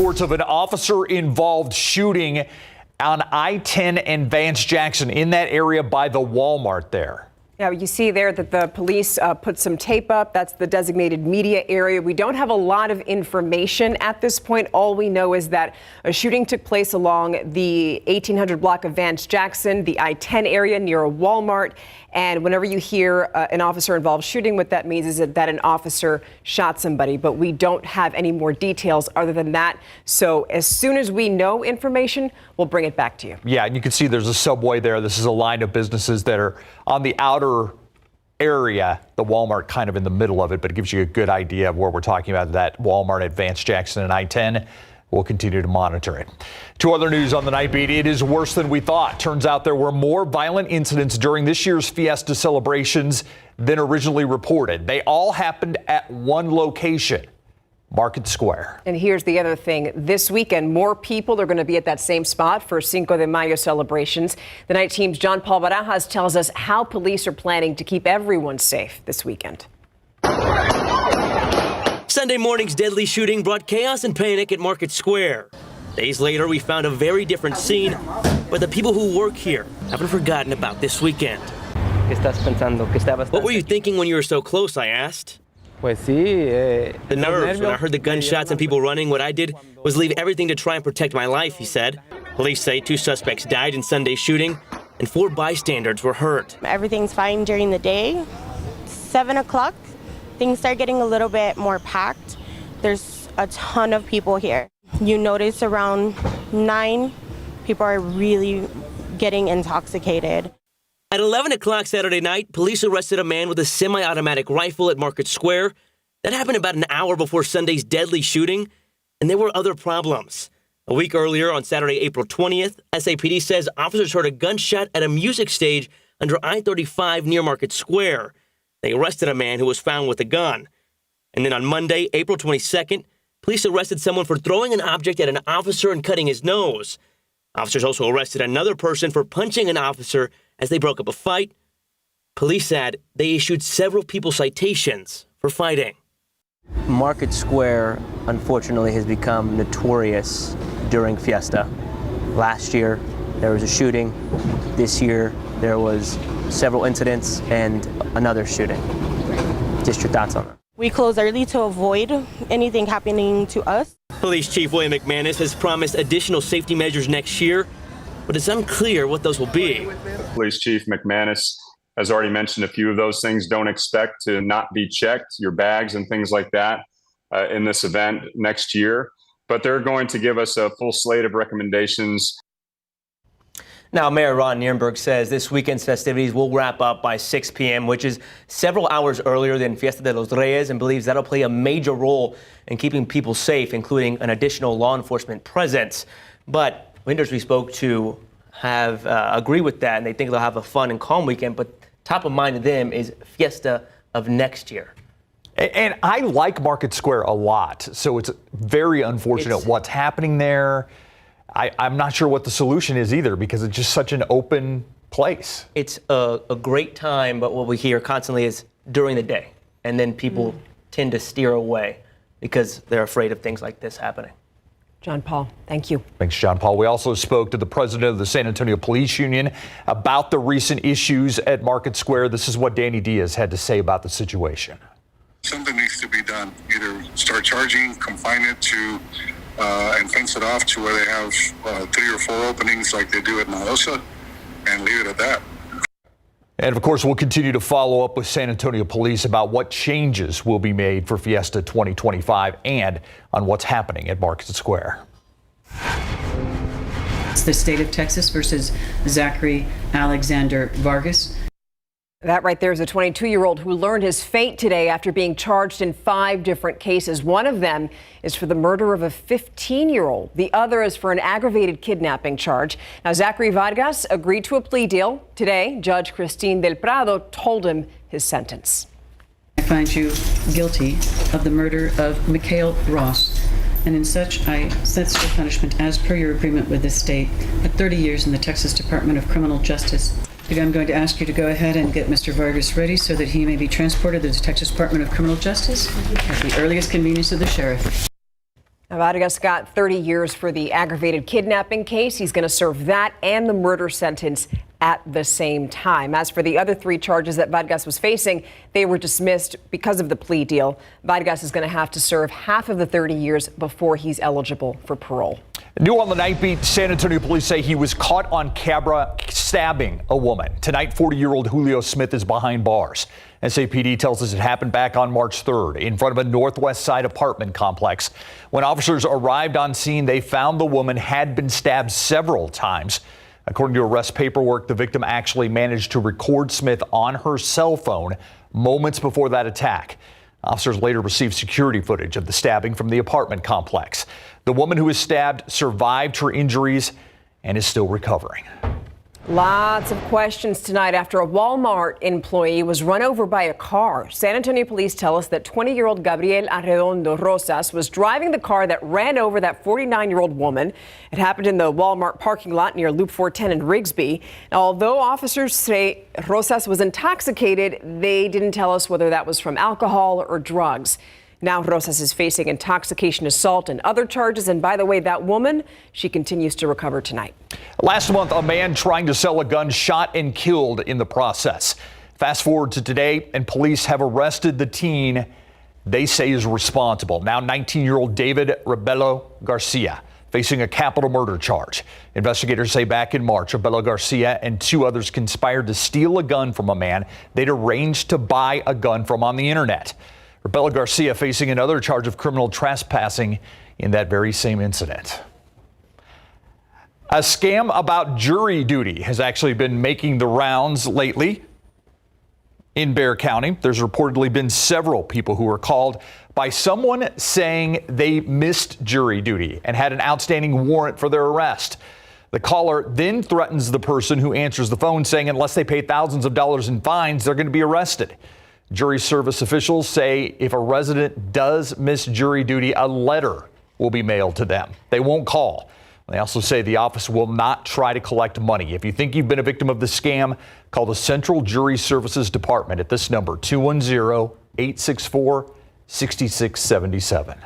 reports of an officer-involved shooting on I-10 and Vance Jackson in that area by the Walmart there. Now, you see there that the police put some tape up. That's the designated media area. We don't have a lot of information at this point. All we know is that a shooting took place along the 1800 block of Vance Jackson, the I-10 area near a Walmart. And whenever you hear an officer-involved shooting, what that means is that an officer shot somebody. But we don't have any more details other than that. So as soon as we know information, we'll bring it back to you. Yeah, and you can see there's a Subway there. This is a line of businesses that are on the outer area, the Walmart kind of in the middle of it, but it gives you a good idea of where we're talking about, that Walmart at Vance Jackson and I-10. We'll continue to monitor it. Two other news on the Nightbeat. It is worse than we thought. Turns out there were more violent incidents during this year's Fiesta celebrations than originally reported. They all happened at one location, Market Square. And here's the other thing. This weekend, more people are going to be at that same spot for Cinco de Mayo celebrations. The night team's John Paul Barajas tells us how police are planning to keep everyone safe this weekend. Sunday morning's deadly shooting brought chaos and panic at Market Square. Days later, we found a very different scene, but the people who work here haven't forgotten about this weekend. What were you thinking when you were so close, I asked? The nerves when I heard the gunshots and people running. What I did was leave everything to try and protect my life, he said. Police say 2 suspects died in Sunday's shooting and 4 bystanders were hurt. Everything's fine during the day. 7 o'clock, things start getting a little bit more packed. There's a ton of people here. You notice around 9, people are really getting intoxicated. At 11 o'clock Saturday night, police arrested a man with a semi-automatic rifle at Market Square. That happened about an hour before Sunday's deadly shooting, and there were other problems. A week earlier, on Saturday, April 20th, SAPD says officers heard a gunshot at a music stage under I-35 near Market Square. They arrested a man who was found with a gun. And then on Monday, April 22nd, police arrested someone for throwing an object at an officer and cutting his nose. Officers also arrested another person for punching an officer as they broke up a fight. Police said they issued several people citations for fighting. Market Square, unfortunately, has become notorious during Fiesta. Last year, there was a shooting. This year, there was several incidents and another shooting. Just your thoughts on that? We close early to avoid anything happening to us. Police Chief William McManus has promised additional safety measures next year, but it's unclear what those will be. Police Chief McManus has already mentioned a few of those things. Don't expect to not be checked, your bags and things like that, in this event next year. But they're going to give us a full slate of recommendations. Now, Mayor Ron Nirenberg says this weekend's festivities will wrap up by 6 p.m., which is several hours earlier than Fiesta de los Reyes, and believes that'll play a major role in keeping people safe, including an additional law enforcement presence. But vendors we spoke to have agree with that, and they think they'll have a fun and calm weekend. But top of mind to them is Fiesta of next year. And I like Market Square a lot, so it's very unfortunate what's happening there. I'm not sure what the solution is either, because it's just such an open place. It's a great time, but what we hear constantly is during the day. And then people tend to steer away because they're afraid of things like this happening. John Paul, thank you. Thanks, John Paul. We also spoke to the president of the San Antonio Police Union about the recent issues at Market Square. This is what Danny Diaz had to say about the situation. Something needs to be done. Either start charging, confine it to and fence it off to where they have 3 or 4 openings like they do at Naosa, and leave it at that. And of course, we'll continue to follow up with San Antonio Police about what changes will be made for Fiesta 2025 and on what's happening at Market Square. It's the state of Texas versus Zachary Alexander Vargas. That right there is a 22-year-old who learned his fate today after being charged in 5 different cases. One of them is for the murder of a 15-year-old. The other is for an aggravated kidnapping charge. Now, Zachary Vargas agreed to a plea deal. Today, Judge Christine Del Prado told him his sentence. I find you guilty of the murder of Mikhail Ross, and in such, I set your punishment as per your agreement with the state at 30 years in the Texas Department of Criminal Justice. I'm going to ask you to go ahead and get Mr. Vargas ready so that he may be transported to the Texas Department of Criminal Justice at the earliest convenience of the sheriff. Vargas got 30 years for the aggravated kidnapping case. He's going to serve that and the murder sentence at the same time. As for the other 3 charges that Vargas was facing, they were dismissed because of the plea deal. Vargas is going to have to serve half of the 30 years before he's eligible for parole. New on the Nightbeat, San Antonio police say he was caught on camera stabbing a woman. Tonight, 40-year-old Julio Smith is behind bars. SAPD tells us it happened back on March 3rd in front of a Northwest Side apartment complex. When officers arrived on scene, they found the woman had been stabbed several times. According to arrest paperwork, the victim actually managed to record Smith on her cell phone moments before that attack. Officers later received security footage of the stabbing from the apartment complex. The woman who was stabbed survived her injuries and is still recovering. Lots of questions tonight after a Walmart employee was run over by a car. San Antonio police tell us that 20-year-old Gabriel Arredondo Rosas was driving the car that ran over that 49-year-old woman. It happened in the Walmart parking lot near Loop 410 in Rigsby. Now, although officers say Rosas was intoxicated, they didn't tell us whether that was from alcohol or drugs. Now Rosas is facing intoxication assault and other charges. And by the way, that woman, she continues to recover tonight. Last month, a man trying to sell a gun shot and killed in the process. Fast forward to today, and police have arrested the teen they say is responsible. Now 19-year-old David Rebelo Garcia facing a capital murder charge. Investigators say back in March, Rebelo Garcia and 2 others conspired to steal a gun from a man they'd arranged to buy a gun from on the internet. Rebelo Garcia facing another charge of criminal trespassing in that very same incident. A scam about jury duty has actually been making the rounds lately in Bexar County. There's reportedly been several people who were called by someone saying they missed jury duty and had an outstanding warrant for their arrest. The caller then threatens the person who answers the phone, saying unless they pay thousands of dollars in fines, they're going to be arrested. Jury service officials say if a resident does miss jury duty, a letter will be mailed to them. They won't call. They also say the office will not try to collect money. If you think you've been a victim of the scam, call the Central Jury Services Department at this number, 210-864-6677.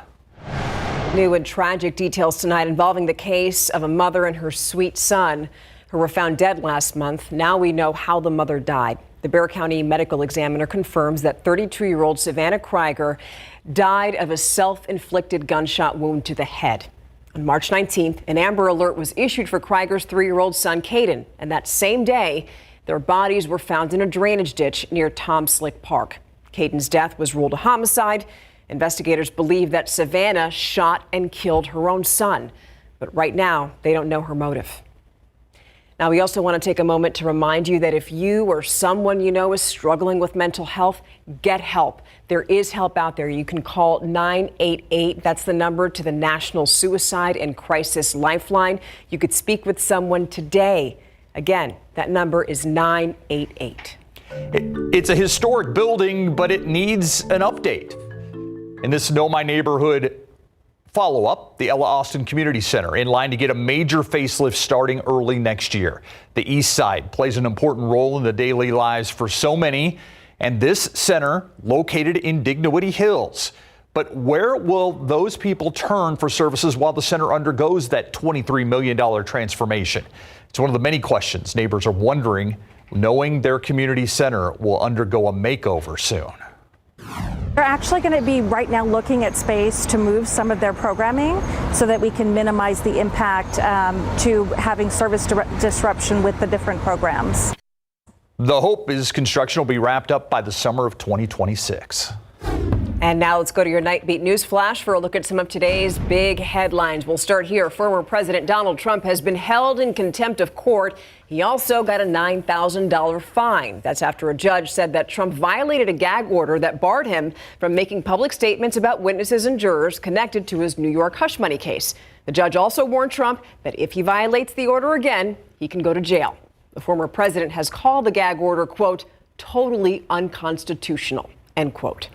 New and tragic details tonight involving the case of a mother and her sweet son who were found dead last month. Now we know how the mother died. The Bexar County medical examiner confirms that 32-year-old Savannah Krieger died of a self-inflicted gunshot wound to the head. On March 19th, an Amber Alert was issued for Krieger's 3-year-old son, Caden, and that same day, their bodies were found in a drainage ditch near Tom Slick Park. Caden's death was ruled a homicide. Investigators believe that Savannah shot and killed her own son, but right now, they don't know her motive. Now, we also want to take a moment to remind you that if you or someone you know is struggling with mental health, get help. There is help out there. You can call 988. That's the number to the National Suicide and Crisis Lifeline. You could speak with someone today. Again, that number is 988. It's a historic building, but it needs an update. In this Know My Neighborhood follow-up, the Ella Austin Community Center in line to get a major facelift starting early next year. The East Side plays an important role in the daily lives for so many, and this center located in Dignity Hills. But where will those people turn for services while the center undergoes that $23 million transformation? It's one of the many questions neighbors are wondering, knowing their community center will undergo a makeover soon. They're actually going to be right now looking at space to move some of their programming so that we can minimize the impact to having service disruption with the different programs. The hope is construction will be wrapped up by the summer of 2026. And now let's go to your Nightbeat News Flash for a look at some of today's big headlines. We'll start here. Former President Donald Trump has been held in contempt of court. He also got a $9,000 fine. That's after a judge said that Trump violated a gag order that barred him from making public statements about witnesses and jurors connected to his New York hush money case. The judge also warned Trump that if he violates the order again, he can go to jail. The former president has called the gag order, quote, totally unconstitutional, end quote.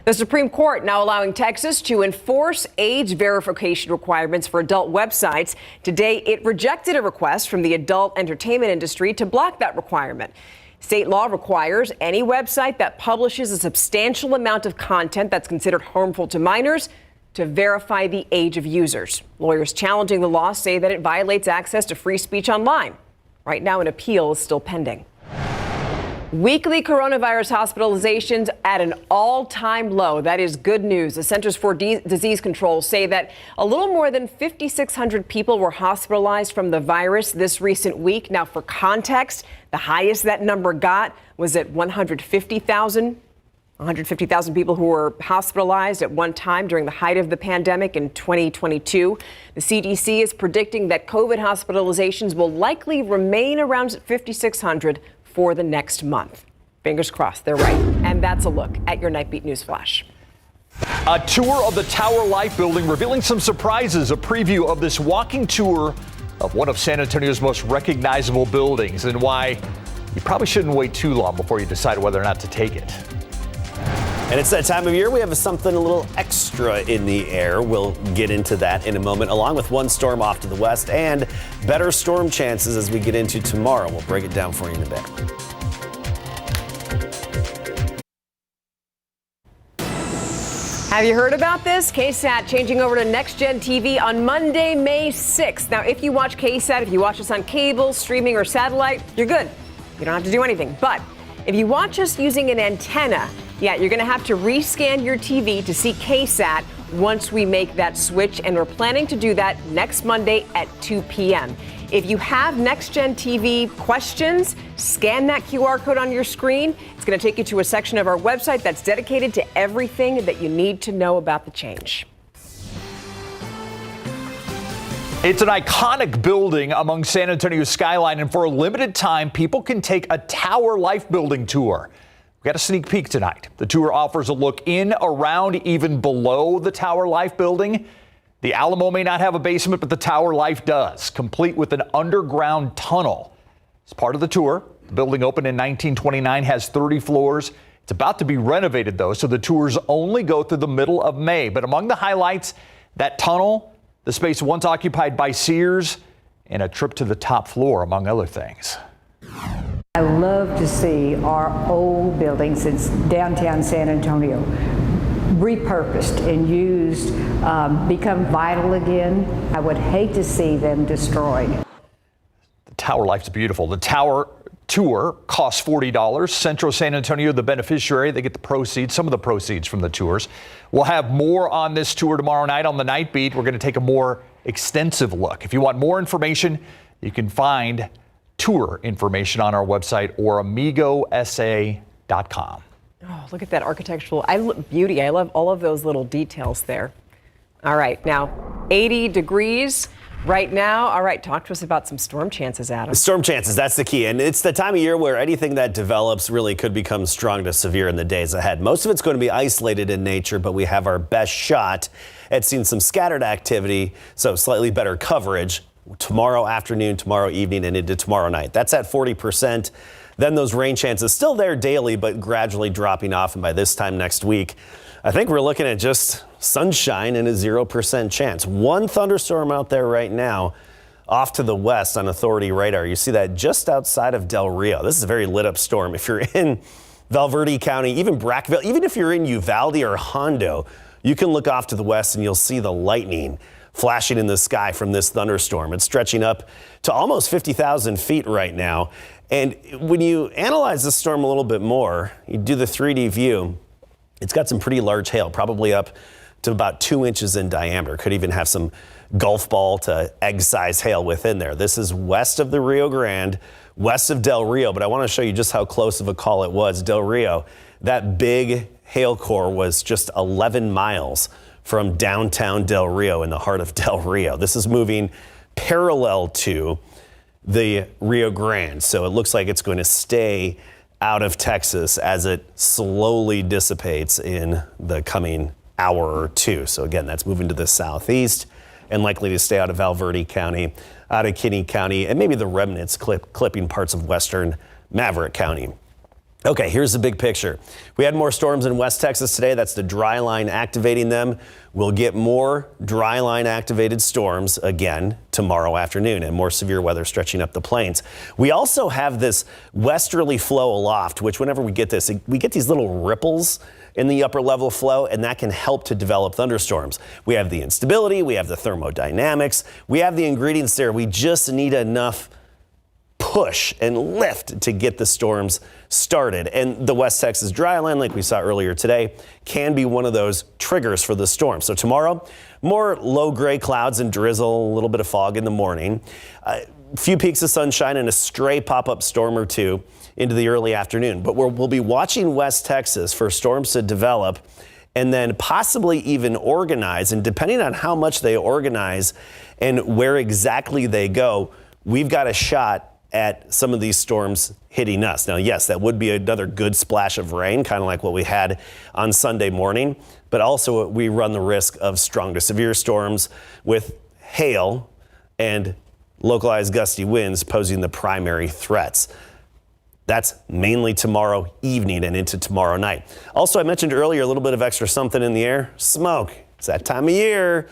The Supreme Court now allowing Texas to enforce age verification requirements for adult websites. Today, it rejected a request from the adult entertainment industry to block that requirement. State law requires any website that publishes a substantial amount of content that's considered harmful to minors to verify the age of users. Lawyers challenging the law say that it violates access to free speech online. Right now, an appeal is still pending. Weekly coronavirus hospitalizations at an all-time low. That is good news. The Centers for Disease Control say that a little more than 5,600 people were hospitalized from the virus this recent week. Now, for context, the highest that number got was at 150,000. 150,000 people who were hospitalized at one time during the height of the pandemic in 2022. The CDC is predicting that COVID hospitalizations will likely remain around 5,600 for the next month. Fingers crossed, they're right. And that's a look at your Nightbeat News Flash. A tour of the Tower Life building revealing some surprises, a preview of this walking tour of one of San Antonio's most recognizable buildings, and why you probably shouldn't wait too long before you decide whether or not to take it. And it's that time of year we have something a little extra in the air. We'll get into that in a moment, along with one storm off to the west and better storm chances as we get into tomorrow. We'll break it down for you in a bit. Have you heard about this? KSAT changing over to Next Gen TV on Monday, May 6th. Now, if you watch KSAT, if you watch us on cable, streaming, or satellite, you're good. You don't have to do anything. But if you watch us using an antenna, you're going to have to rescan your TV to see KSAT once we make that switch, and we're planning to do that next Monday at 2 p.m. If you have Next Gen TV questions, scan that QR code on your screen. It's going to take you to a section of our website that's dedicated to everything that you need to know about the change. It's an iconic building among San Antonio's skyline, and for a limited time, people can take a Tower Life building tour. We got a sneak peek tonight. The tour offers a look in, around, even below the Tower Life building. The Alamo may not have a basement, but the Tower Life does, complete with an underground tunnel. As part of the tour, the building opened in 1929, has 30 floors. It's about to be renovated, though, so the tours only go through the middle of May. But among the highlights, that tunnel, the space once occupied by Sears, and a trip to the top floor, among other things. I love to see our old buildings in downtown San Antonio repurposed and used, become vital again. I would hate to see them destroyed. The Tower Life's beautiful. The Tower tour costs $40. Central San Antonio, the beneficiary, they get the proceeds, some of the proceeds from the tours. We'll have more on this tour tomorrow night on the Night Beat. We're going to take a more extensive look. If you want more information, you can find tour information on our website or amigosa.com. Oh, look at that architectural beauty. I love all of those little details there. All right, now 80 degrees right now. All right, talk to us about some storm chances, Adam. Storm chances, that's the key. And it's the time of year where anything that develops really could become strong to severe in the days ahead. Most of it's going to be isolated in nature, but we have our best shot at seeing some scattered activity, so slightly better coverage tomorrow afternoon, tomorrow evening, and into tomorrow night. That's at 40%. Then those rain chances still there daily, but gradually dropping off. And by this time next week, I think we're looking at just sunshine and a 0% chance. One thunderstorm out there right now off to the west on Authority radar. You see that just outside of Del Rio. This is a very lit up storm. If you're in Valverde County, even Brackville, even if you're in Uvalde or Hondo, you can look off to the west and you'll see the lightning flashing in the sky from this thunderstorm. It's stretching up to almost 50,000 feet right now. And when you analyze the storm a little bit more, you do the 3D view, it's got some pretty large hail, probably up to about 2 inches in diameter. Could even have some golf ball to egg size hail within there. This is west of the Rio Grande, west of Del Rio, but I want to show you just how close of a call it was. Del Rio, that big hail core was just 11 miles from downtown Del Rio in the heart of Del Rio. This is moving parallel to the Rio Grande. So it looks like it's going to stay out of Texas as it slowly dissipates in the coming hour or two. So again, that's moving to the southeast and likely to stay out of Valverde County, out of Kinney County, and maybe the remnants clipping parts of western Maverick County. Okay, here's the big picture. We had more storms in West Texas today. That's the dry line activating them. We'll get more dry line activated storms again tomorrow afternoon and more severe weather stretching up the plains. We also have this westerly flow aloft, which whenever we get this, we get these little ripples in the upper level flow, and that can help to develop thunderstorms. We have the instability, we have the thermodynamics, we have the ingredients there. We just need enough push and lift to get the storms started. And the West Texas dry line, like we saw earlier today, can be one of those triggers for the storm. So tomorrow, more low gray clouds and drizzle, a little bit of fog in the morning, a few peaks of sunshine and a stray pop-up storm or two into the early afternoon. But we'll be watching West Texas for storms to develop and then possibly even organize. And depending on how much they organize and where exactly they go, we've got a shot at some of these storms hitting us. Now, yes, that would be another good splash of rain, kind of like what we had on Sunday morning, but also we run the risk of strong to severe storms with hail and localized gusty winds posing the primary threats. That's mainly tomorrow evening and into tomorrow night. Also, I mentioned earlier a little bit of extra something in the air, smoke. It's that time of year.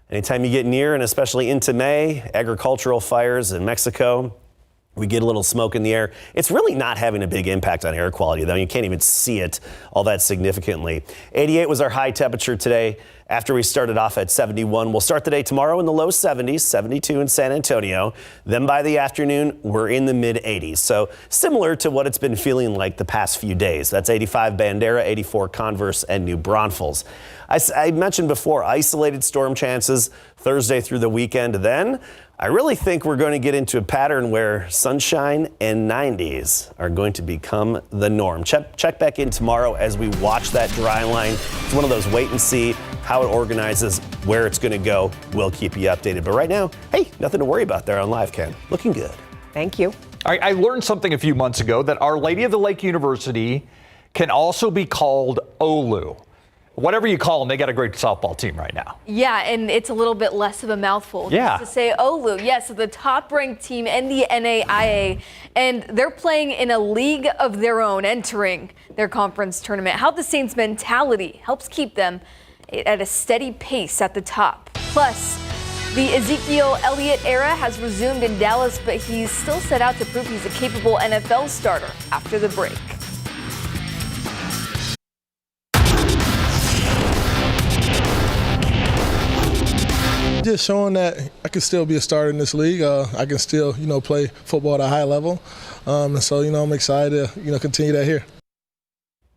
Anytime you get near and especially into May, agricultural fires in Mexico, we get a little smoke in the air. It's really not having a big impact on air quality, though. You can't even see it all that significantly. 88 was our high temperature today after we started off at 71. We'll start the day tomorrow in the low 70s, 72 in San Antonio. Then by the afternoon, we're in the mid 80s. So similar to what it's been feeling like the past few days. That's 85 Bandera, 84 Converse, and New Braunfels. I mentioned before, isolated storm chances Thursday through the weekend. Then I really think we're going to get into a pattern where sunshine and 90s are going to become the norm. Check back in tomorrow as we watch that dry line. It's one of those wait and see how it organizes, where it's going to go. We'll keep you updated. But right now, hey, nothing to worry about there on Live Cam. Looking good. Thank you. I learned something a few months ago that Our Lady of the Lake University can also be called OLU. Whatever you call them, they got a great softball team right now. Yeah, and it's a little bit less of a mouthful Yeah. just to say OLU. Yes, so the top-ranked team in the NAIA, and they're playing in a league of their own, entering their conference tournament. How the Saints' mentality helps keep them at a steady pace at the top. Plus, the Ezekiel Elliott era has resumed in Dallas, but he's still set out to prove he's a capable NFL starter after the break. Just showing that I can still be a starter in this league. I can still, play football at a high level. And so, I'm excited to, continue that here.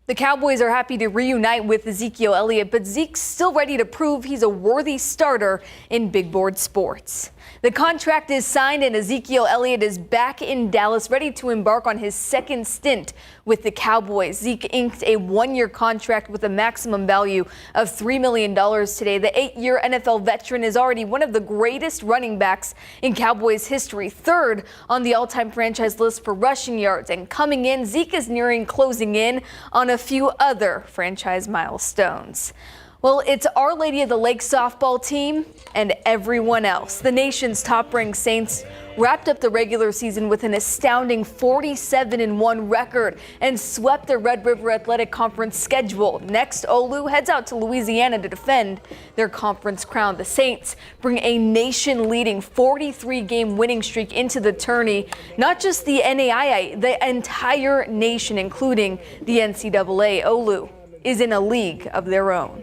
The Cowboys are happy to reunite with Ezekiel Elliott, but Zeke's still ready to prove he's a worthy starter in big board sports. The contract is signed and Ezekiel Elliott is back in Dallas, ready to embark on his second stint with the Cowboys. Zeke inked a one-year contract with a maximum value of $3 million today. The 8-year NFL veteran is already one of the greatest running backs in Cowboys history, third on the all-time franchise list for rushing yards. And coming in, Zeke is closing in on a few other franchise milestones. Well, it's Our Lady of the Lake softball team and everyone else. The nation's top-ranked Saints wrapped up the regular season with an astounding 47-1 record and swept the Red River Athletic Conference schedule. Next, OLU heads out to Louisiana to defend their conference crown. The Saints bring a nation-leading 43-game winning streak into the tourney. Not just the NAIA, the entire nation, including the NCAA. OLU is in a league of their own.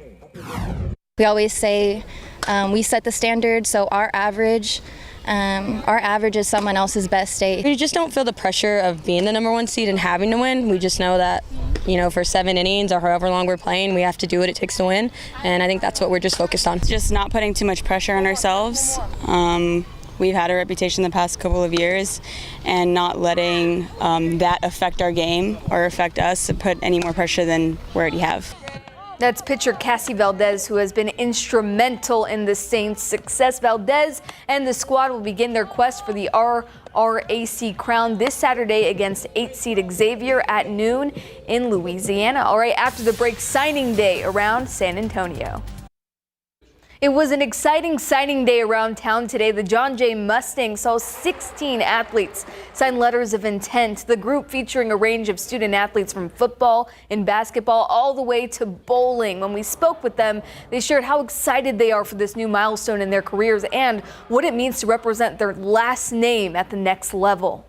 We always say we set the standard, so our average is someone else's best day. We just don't feel the pressure of being the number one seed and having to win. We just know that, for 7 innings or however long we're playing, we have to do what it takes to win, and I think that's what we're just focused on. Just not putting too much pressure on ourselves. We've had a reputation the past couple of years, and not letting that affect our game or affect us to put any more pressure than we already have. That's pitcher Cassie Valdez, who has been instrumental in the Saints' success. Valdez and the squad will begin their quest for the RRAC crown this Saturday against 8-seed Xavier at noon in Louisiana. All right, after the break, signing day around San Antonio. It was an exciting signing day around town today. The John Jay Mustangs saw 16 athletes sign letters of intent. The group, featuring a range of student athletes from football and basketball all the way to bowling. When we spoke with them, they shared how excited they are for this new milestone in their careers and what it means to represent their last name at the next level.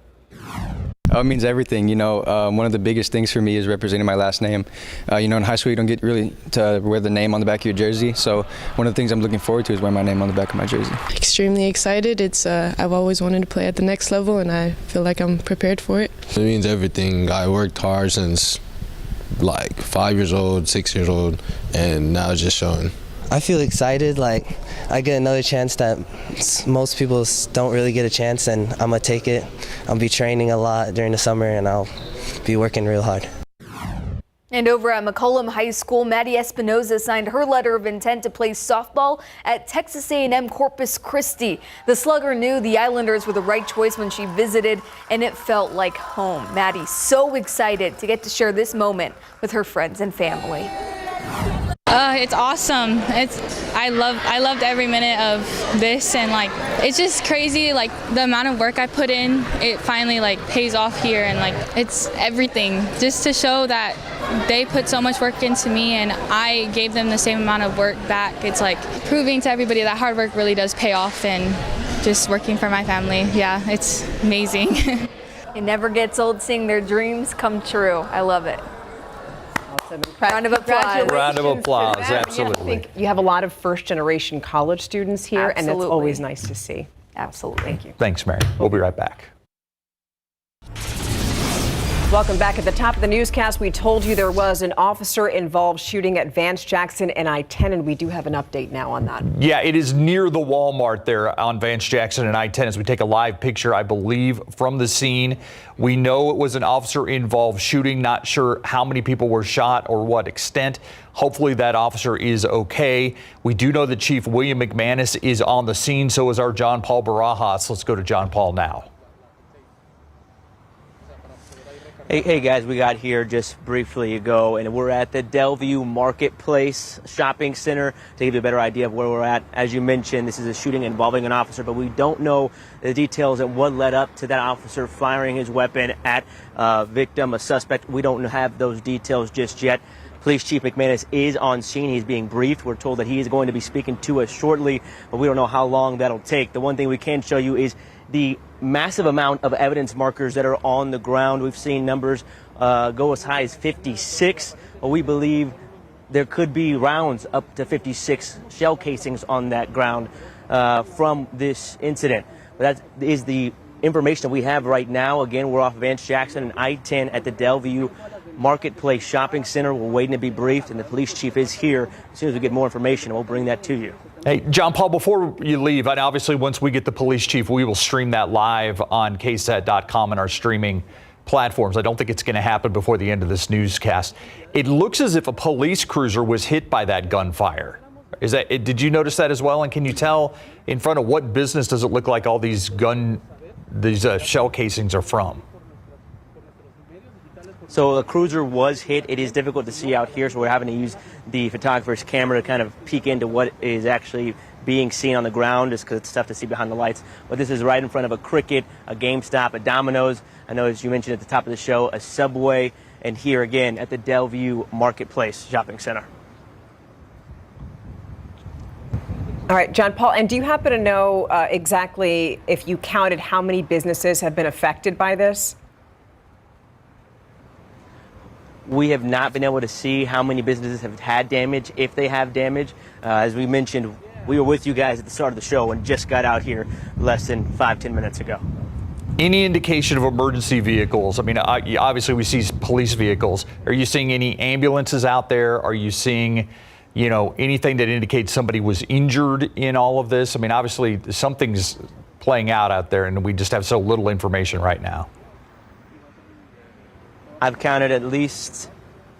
It means everything. One of the biggest things for me is representing my last name. In high school you don't get really to wear the name on the back of your jersey. So one of the things I'm looking forward to is wearing my name on the back of my jersey. Extremely excited. I've always wanted to play at the next level, and I feel like I'm prepared for it. It means everything. I worked hard since like 5 years old, 6 years old, and now it's just showing. I feel excited, like I get another chance that most people don't really get a chance, and I'm gonna take it. I'll be training a lot during the summer, and I'll be working real hard. And over at McCollum High School, Maddie Espinoza signed her letter of intent to play softball at Texas A&M Corpus Christi. The slugger knew the Islanders were the right choice when she visited, and it felt like home. Maddie's so excited to get to share this moment with her friends and family. It's awesome. I loved every minute of this, and it's just crazy, the amount of work I put in. It finally pays off here, and it's everything. Just to show that they put so much work into me and I gave them the same amount of work back. It's proving to everybody that hard work really does pay off, and just working for my family. Yeah, it's amazing. It never gets old seeing their dreams come true. I love it. Round of applause. Round of applause, I absolutely. think you have a lot of first-generation college students here, and that's Absolutely. always nice to see. Absolutely. Thank you. Thanks, Mary. We'll be right back. Welcome back. At the top of the newscast, we told you there was an officer-involved shooting at Vance Jackson and I-10, and we do have an update now on that. Yeah, it is near the Walmart there on Vance Jackson and I-10 as we take a live picture, I believe, from the scene. We know it was an officer-involved shooting. Not sure how many people were shot or what extent. Hopefully that officer is okay. We do know that Chief William McManus is on the scene. So is our John Paul Barajas. Let's go to John Paul now. Hey guys, we got here just briefly ago, and we're at the Delview Marketplace Shopping Center to give you a better idea of where we're at. As you mentioned, this is a shooting involving an officer, but we don't know the details and what led up to that officer firing his weapon at a victim, a suspect. We don't have those details just yet. Police Chief McManus is on scene. He's being briefed. We're told that he is going to be speaking to us shortly, but we don't know how long that'll take. The one thing we can show you is the massive amount of evidence markers that are on the ground. We've seen numbers go as high as 56, but we believe there could be rounds up to 56 shell casings on that ground from this incident. But that is the information that we have right now. Again, we're off Vance Jackson and I-10 at the Delview Marketplace Shopping Center. We're waiting to be briefed, and the police chief is here. As soon as we get more information, we'll bring that to you. Hey, John Paul, before you leave, and obviously once we get the police chief, we will stream that live on KSAT.com and our streaming platforms. I don't think it's going to happen before the end of this newscast. It looks as if a police cruiser was hit by that gunfire. Did you notice that as well? And can you tell in front of what business does it look like all these shell casings are from? So the cruiser was hit. It is difficult to see out here, so we're having to use the photographer's camera to kind of peek into what is actually being seen on the ground, just because it's tough to see behind the lights. But this is right in front of a Cricket, a GameStop, a Domino's. I know, as you mentioned at the top of the show, a Subway, and here again at the Delview Marketplace Shopping Center. All right, John Paul, and do you happen to know exactly if you counted how many businesses have been affected by this? We have not been able to see how many businesses have had damage, if they have damage. As we mentioned, we were with you guys at the start of the show and just got out here less than 5-10 minutes ago. Any indication of emergency vehicles? I mean, obviously we see police vehicles. Are you seeing any ambulances out there? Are you seeing, anything that indicates somebody was injured in all of this? I mean, obviously something's playing out there, and we just have so little information right now. I've counted at least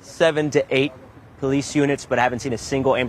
7 to 8 police units, but I haven't seen a single ambulance.